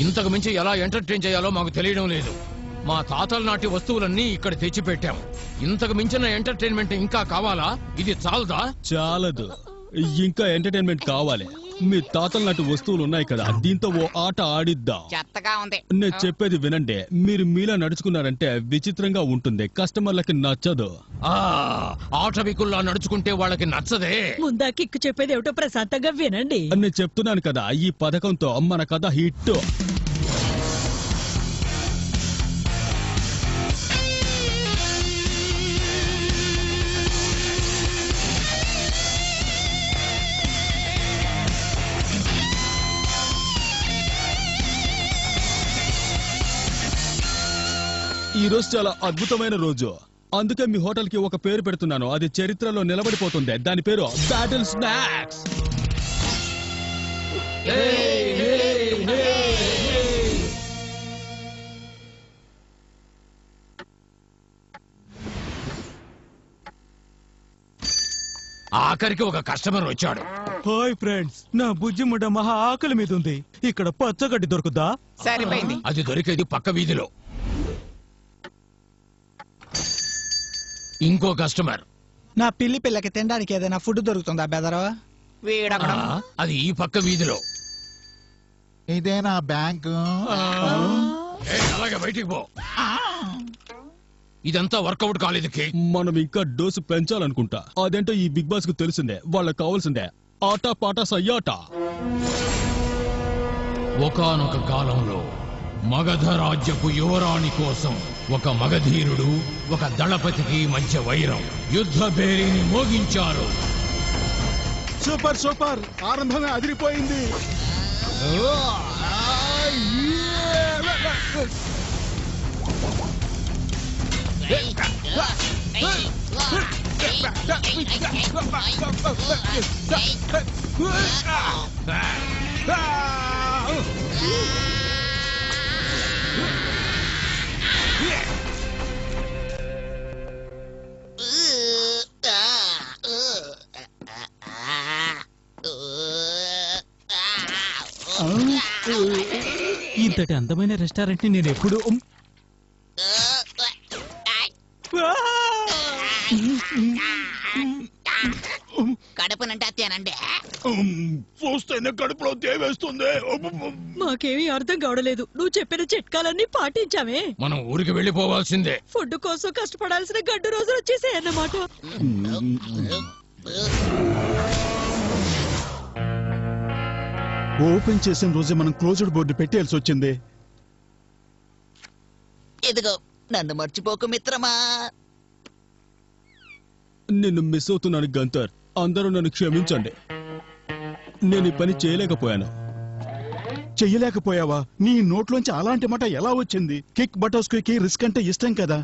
ఇంతకు మించి ఎలా ఎంటర్టైన్ చేయాలో మాకు తెలియడం లేదు. మా తాతల నాటి వస్తువులన్నీ ఇక్కడ తెచ్చిపెట్టాం. ఇంతకు మించిన ఎంటర్టైన్మెంట్ ఇంకా కావాలా? ఇది చాలదా? చాలదు, ఇంకా ఎంటర్టైన్మెంట్ కావాలి. మీ తాతల నాటి వస్తువులు ఉన్నాయి కదా, దీంతో ఓ ఆట ఆడిద్దాం. చెత్తగా ఉంది. నేను చెప్పేది వినండి. మీరు మీలా నడుచుకున్నారంటే విచిత్రంగా ఉంటుంది, కస్టమర్లకి నచ్చదు. ఆటవికుల్లా నడుచుకుంటే వాళ్ళకి నచ్చదే. ముందా కిక్కు చెప్పేది ఏమిటో ప్రశాంతంగా వినండి. నేను చెప్తున్నాను కదా, ఈ పథకంతో మన కథ హిట్. ఈ రోజు చాలా అద్భుతమైన రోజు, అందుకే మీ హోటల్ కి ఒక పేరు పెడుతున్నాను. అది చరిత్రలో నిలబడిపోతుంది. దాని పేరు బ్యాటిల్ స్నాక్స్. ఆఖరికి ఒక కస్టమర్ వచ్చాడు. హాయ్ ఫ్రెండ్స్, నా బుజ్జి ముడ్డ మహా ఆకలి మీద ఉంది. ఇక్కడ పచ్చగడ్డి దొరుకుద్దా? సరిపోయింది. అది దొరికేది పక్క వీధిలో. ఇంకో కస్టమర్. నా పిల్లకి తినడానికి ఏదైనా ఫుడ్ దొరుకుతుందా బెదరు? వీడక్కడ అది ఈ పక్క వీధిలో. ఇదేనా బ్యాంకు? అలాగే బయటికి పో. ఇదంతా వర్కౌట్ కాలేదు. మనం ఇంకా డోసు పెంచాలనుకుంటా. అదేంటో ఈ బిగ్ బాస్ కు తెలిసిందే. వాళ్ళకి కావాల్సిందే ఆట పాట సయ్యాట. ఒకానొక కాలంలో మగధ రాజ్యపు యువరాణి కోసం ఒక మగధీరుడు ఒక దళపతికి మధ్య వైరం, యుద్ధ భేరీని మోగించారు. సూపర్ సూపర్, ఆరంభమే అదిరిపోయింది. ఇంతటి అందమైన రెస్టారెంట్ ని నేను ఎప్పుడు కడుపునంటే తినండి. చూస్తేనే కడుపులో తేవేస్తుంది. మాకేమీ అర్థం కావడలేదు. నువ్వు చెప్పిన చిట్కాలన్నీ పాటించామే. మనం ఊరికి వెళ్ళిపోవాల్సిందే. ఫుడ్ కోసం కష్టపడాల్సిన గడ్డు రోజులు వచ్చేసాయన్నమాట. ఓపెన్ చేసిన రోజే మనం క్లోజ్డ్ బోర్డు పెట్టేయాల్సి వచ్చింది. ఇదిగో నన్ను మర్చిపోకు మిత్రమా. నిన్ను మిస్ అవుతున్నాను గంతర్. అందరూ నన్ను క్షమించండి. నేను ఈ పని చేయలేకపోయాను. చెయ్యలేకపోయావా? నీ నోట్లోంచి అలాంటి మాట ఎలా వచ్చింది? కిక్ బటోస్కి రిస్క్ అంటే ఇష్టం కదా.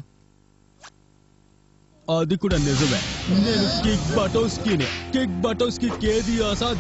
అది కూడా నిజమే. నేను కిక్ బటోస్కి కేది ఆశ